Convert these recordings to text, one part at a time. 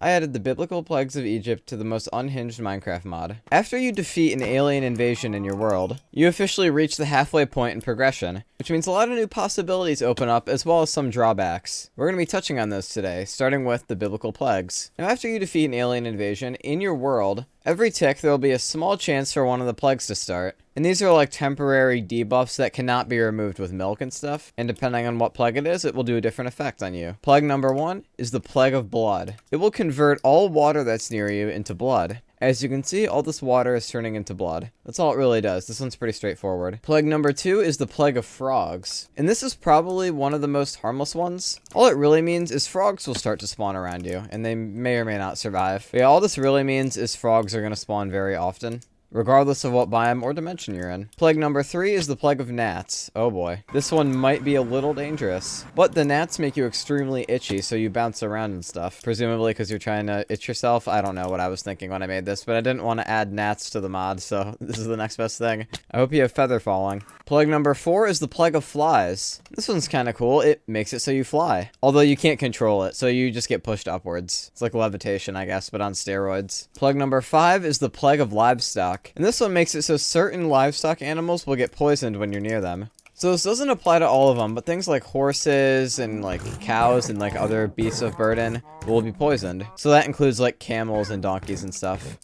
I added the biblical plagues of Egypt to the most unhinged Minecraft mod. After you defeat an alien invasion in your world, you officially reach the halfway point in progression, which means a lot of new possibilities open up as well as some drawbacks. We're going to be touching on those today, starting with the biblical plagues. Now, after you defeat an alien invasion in your world, every tick there will be a small chance for one of the plagues to start. And these are like temporary debuffs that cannot be removed with milk and stuff. And depending on what plague it is, it will do a different effect on you. Plague number 1 is the plague of blood. It will convert all water that's near you into blood. As you can see, all this water is turning into blood. That's all it really does. This one's pretty straightforward. Plague number 2 is the plague of frogs. And this is probably one of the most harmless ones. All it really means is frogs will start to spawn around you, and they may or may not survive. But yeah, all this really means is frogs are going to spawn very often, regardless of what biome or dimension you're in. Plague number 3 is the plague of gnats. Oh boy. This one might be a little dangerous. But the gnats make you extremely itchy, so you bounce around and stuff. Presumably because you're trying to itch yourself. I don't know what I was thinking when I made this, but I didn't want to add gnats to the mod, so this is the next best thing. I hope you have feather falling. Plague number 4 is the plague of flies. This one's kind of cool. It makes it so you fly. Although you can't control it, so you just get pushed upwards. It's like levitation, I guess, but on steroids. Plague number 5 is the plague of livestock. And this one makes it so certain livestock animals will get poisoned when you're near them. So this doesn't apply to all of them, but things like horses and like cows and like other beasts of burden will be poisoned. So that includes like camels and donkeys and stuff.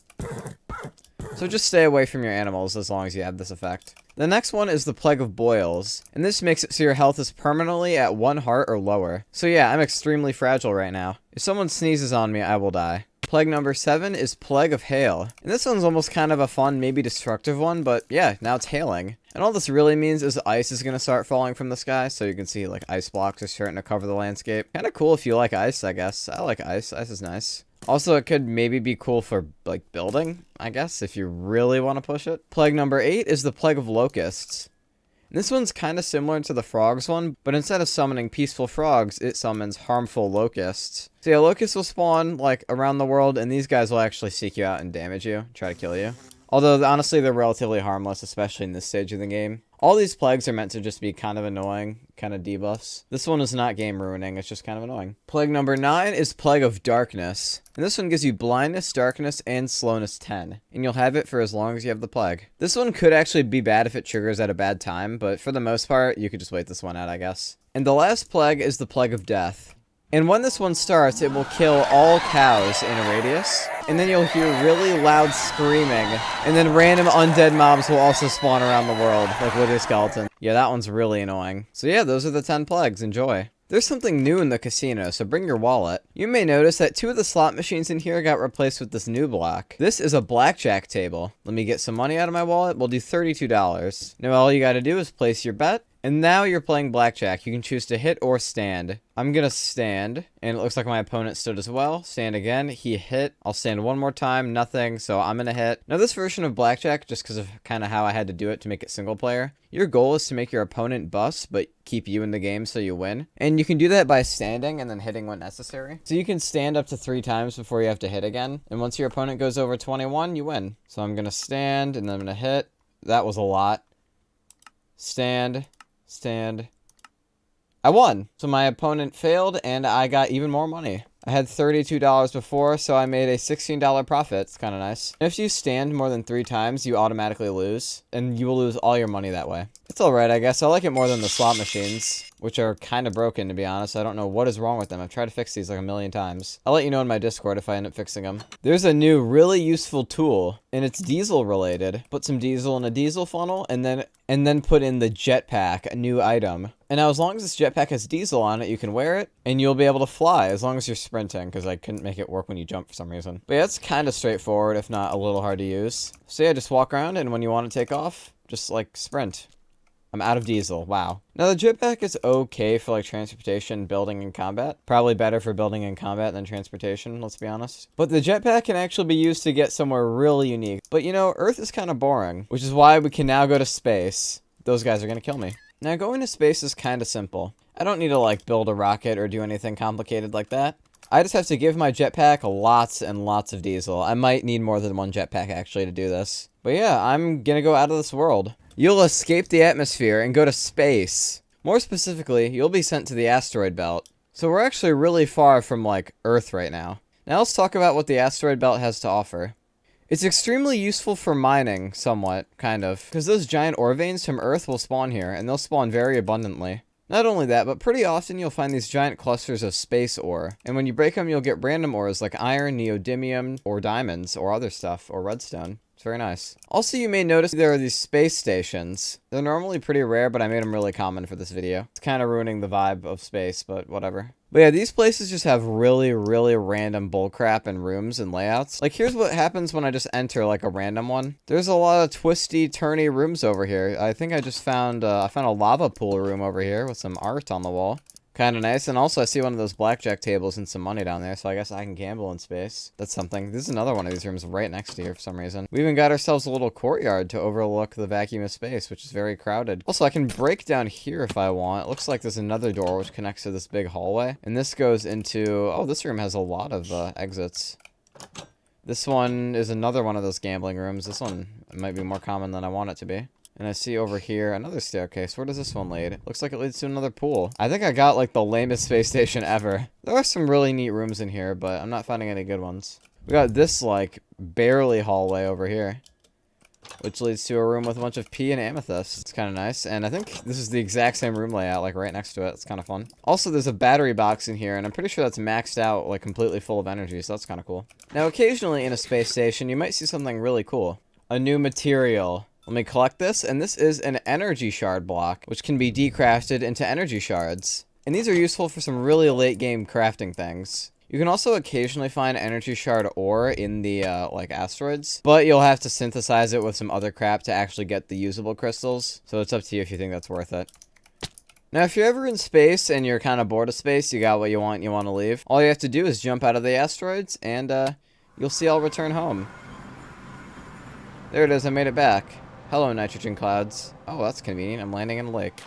So just stay away from your animals as long as you have this effect. The next one is the plague of boils, and this makes it so your health is permanently at 1 heart or lower. So yeah, I'm extremely fragile right now. If someone sneezes on me, I will die. Plague number 7 is plague of hail. And this one's almost kind of a fun, maybe destructive one, but yeah, now it's hailing. And all this really means is ice is going to start falling from the sky, so you can see like ice blocks are starting to cover the landscape. Kind of cool if you like ice, I guess. I like ice. Ice is nice. Also, it could maybe be cool for, like, building, I guess, if you really want to push it. Plague number 8 is the plague of locusts. And this one's kind of similar to the frogs one, but instead of summoning peaceful frogs, it summons harmful locusts. So yeah, locusts will spawn, like, around the world, and these guys will actually seek you out and damage you, try to kill you. Although, honestly, they're relatively harmless, especially in this stage of the game. All these plagues are meant to just be kind of annoying, kind of debuffs. This one is not game ruining, it's just kind of annoying. Plague number 9 is Plague of Darkness. And this one gives you blindness, darkness, and slowness 10. And you'll have it for as long as you have the plague. This one could actually be bad if it triggers at a bad time, but for the most part, you could just wait this one out, I guess. And the last plague is the Plague of Death. And when this one starts, it will kill all cows in a radius. And then you'll hear really loud screaming. And then random undead mobs will also spawn around the world, like wither skeleton. Yeah, that one's really annoying. So yeah, those are the 10 plagues. Enjoy. There's something new in the casino, so bring your wallet. You may notice that 2 of the slot machines in here got replaced with this new block. This is a blackjack table. Let me get some money out of my wallet. We'll do $32. Now all you gotta do is place your bet. And now you're playing blackjack. You can choose to hit or stand. I'm gonna stand, and it looks like my opponent stood as well. Stand again. He hit. I'll stand one more time. Nothing, so I'm gonna hit. Now this version of blackjack, just because of kind of how I had to do it to make it single player, your goal is to make your opponent bust, but keep you in the game so you win. And you can do that by standing and then hitting when necessary. So you can stand up to 3 times before you have to hit again. And once your opponent goes over 21, you win. So I'm gonna stand, and then I'm gonna hit. That was a lot. Stand. Stand. I won. So my opponent failed, and I got even more money. I had $32 before, so I made a $16 profit. It's kind of nice. If you stand more than 3 times, you automatically lose, and you will lose all your money that way. It's alright, I guess. I like it more than the slot machines, which are kind of broken, to be honest. I don't know what is wrong with them. I've tried to fix these like a million times. I'll let you know in my Discord if I end up fixing them. There's a new really useful tool, and it's diesel related. Put some diesel in a diesel funnel, and then put in the jetpack, a new item. And now as long as this jetpack has diesel on it, you can wear it, and you'll be able to fly as long as you're sprinting, because I couldn't make it work when you jump for some reason. But yeah, it's kind of straightforward, if not a little hard to use. So yeah, just walk around, and when you want to take off, just like sprint. I'm out of diesel. Wow. Now, the jetpack is okay for, like, transportation, building, and combat. Probably better for building and combat than transportation, let's be honest. But the jetpack can actually be used to get somewhere really unique. But, you know, Earth is kind of boring, which is why we can now go to space. Those guys are going to kill me. Now, going to space is kind of simple. I don't need to, like, build a rocket or do anything complicated like that. I just have to give my jetpack lots and lots of diesel. I might need more than one jetpack, actually, to do this. But yeah, I'm gonna go out of this world. You'll escape the atmosphere and go to space. More specifically, you'll be sent to the asteroid belt. So we're actually really far from, like, Earth right now. Now, Now let's talk about what the asteroid belt has to offer. It's extremely useful for mining, somewhat, kind of, because those giant ore veins from Earth will spawn here, and they'll spawn very abundantly. Not only that, but pretty often you'll find these giant clusters of space ore, and when you break them, you'll get random ores like iron, neodymium, or diamonds, or other stuff, or redstone. It's very nice. Also, you may notice there are these space stations. They're normally pretty rare, but I made them really common for this video. It's kind of ruining the vibe of space, but whatever. But yeah, these places just have really, really random bullcrap and rooms and layouts. Like, here's what happens when I just enter, like, a random one. There's a lot of twisty, turny rooms over here. I think I just found, I found a lava pool room over here with some art on the wall. Kind of nice. And also, I see one of those blackjack tables and some money down there, so I guess I can gamble in space. That's something. This is another one of these rooms right next to here for some reason. We even got ourselves a little courtyard to overlook the vacuum of space, which is very crowded. Also, I can break down here if I want. It looks like there's another door which connects to this big hallway. And this goes into... Oh, this room has a lot of exits. This one is another one of those gambling rooms. This one might be more common than I want it to be. And I see over here another staircase. Where does this one lead? Looks like it leads to another pool. I think I got like the lamest space station ever. There are some really neat rooms in here, but I'm not finding any good ones. We got this like barely hallway over here, which leads to a room with a bunch of pea and amethyst. It's kind of nice. And I think this is the exact same room layout, like right next to it. It's kind of fun. Also, there's a battery box in here, and I'm pretty sure that's maxed out, like completely full of energy. So that's kind of cool. Now, occasionally in a space station, you might see something really cool. A new material. Let me collect this, and this is an energy shard block, which can be decrafted into energy shards. And these are useful for some really late game crafting things. You can also occasionally find energy shard ore in the, like, asteroids, but you'll have to synthesize it with some other crap to actually get the usable crystals, so it's up to you if you think that's worth it. Now, if you're ever in space and you're kind of bored of space, you got what you want to leave, all you have to do is jump out of the asteroids, and, you'll see I'll return home. There it is, I made it back. Hello, nitrogen clouds. Oh, that's convenient. I'm landing in a lake.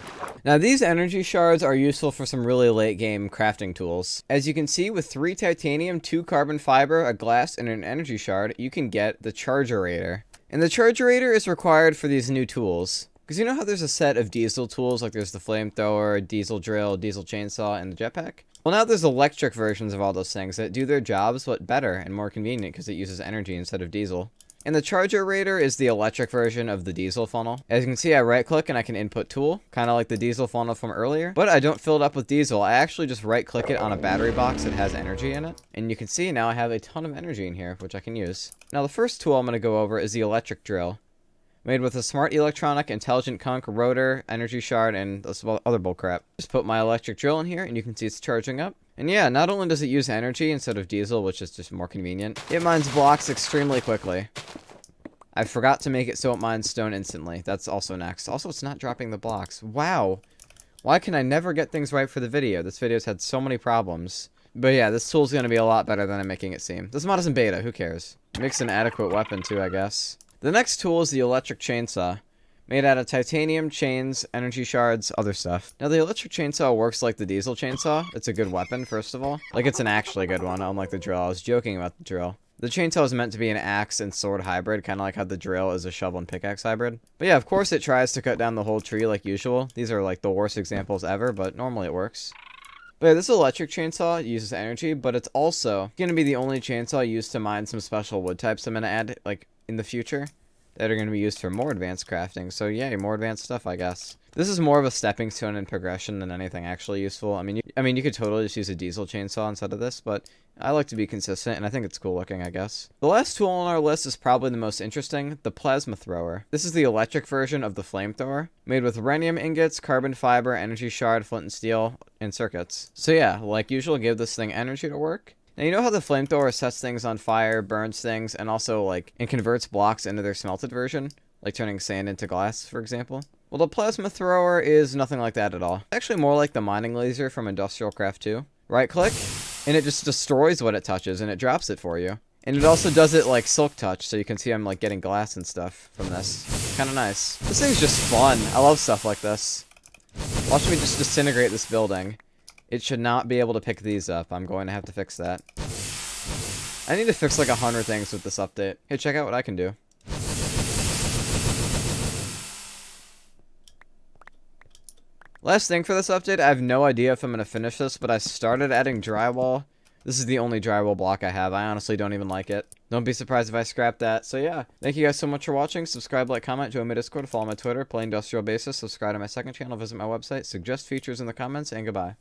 Now, these energy shards are useful for some really late game crafting tools. As you can see, with 3 titanium, 2 carbon fiber, a glass, and an energy shard, you can get the chargerator. And the chargerator is required for these new tools. Because you know how there's a set of diesel tools, like there's the flamethrower, diesel drill, diesel chainsaw, and the jetpack? Well, now there's electric versions of all those things that do their jobs, but better and more convenient because it uses energy instead of diesel. And the chargerator is the electric version of the diesel funnel. As you can see, I right-click and I can input tool, kind of like the diesel funnel from earlier. But I don't fill it up with diesel. I actually just right-click it on a battery box that has energy in it. And you can see now I have a ton of energy in here, which I can use. Now, the first tool I'm going to go over is the electric drill. Made with a smart electronic, intelligent conch, rotor, energy shard, and this other bullcrap. Just put my electric drill in here, and you can see it's charging up. And yeah, not only does it use energy instead of diesel, which is just more convenient, it mines blocks extremely quickly. I forgot to make it so it mines stone instantly. That's also next. Also, it's not dropping the blocks. Wow. Why can I never get things right for the video? This video's had so many problems. But yeah, this tool's going to be a lot better than I'm making it seem. This mod is in beta. Who cares? Makes an adequate weapon too, I guess. The next tool is the electric chainsaw. Made out of titanium, chains, energy shards, other stuff. Now, the electric chainsaw works like the diesel chainsaw. It's a good weapon, first of all. Like, it's an actually good one, unlike the drill. I was joking about the drill. The chainsaw is meant to be an axe and sword hybrid, kind of like how the drill is a shovel and pickaxe hybrid. But yeah, of course it tries to cut down the whole tree like usual. These are like the worst examples ever, but normally it works. But yeah, this electric chainsaw uses energy, but it's also going to be the only chainsaw used to mine some special wood types I'm going to add, like, in the future, that are going to be used for more advanced crafting. So yeah, more advanced stuff, I guess. This is more of a stepping stone in progression than anything actually useful. I mean, you could totally just use a diesel chainsaw instead of this, but I like to be consistent, and I think it's cool looking, I guess. The last tool on our list is probably the most interesting, the plasma thrower. This is the electric version of the flamethrower, made with rhenium ingots, carbon fiber, energy shard, flint and steel, and circuits. So yeah, like usual, give this thing energy to work. Now, you know how the flamethrower sets things on fire, burns things, and also, like, and converts blocks into their smelted version? Like turning sand into glass, for example? Well, the plasma thrower is nothing like that at all. It's actually more like the mining laser from Industrial Craft 2. Right-click, and it just destroys what it touches, and it drops it for you. And it also does it like Silk Touch, so you can see I'm, like, getting glass and stuff from this. Kinda nice. This thing's just fun. I love stuff like this. Watch me just disintegrate this building. It should not be able to pick these up. I'm going to have to fix that. I need to fix like 100 things with this update. Hey, check out what I can do. Last thing for this update, I have no idea if I'm going to finish this, but I started adding drywall This is the only drywall block I have. I honestly don't even like it. Don't be surprised if I scrap that. So yeah, thank you guys so much for watching. Subscribe, like, comment, join my Discord, follow my Twitter, play Industrial Basis, subscribe to my second channel, visit my website, suggest features in the comments, and goodbye.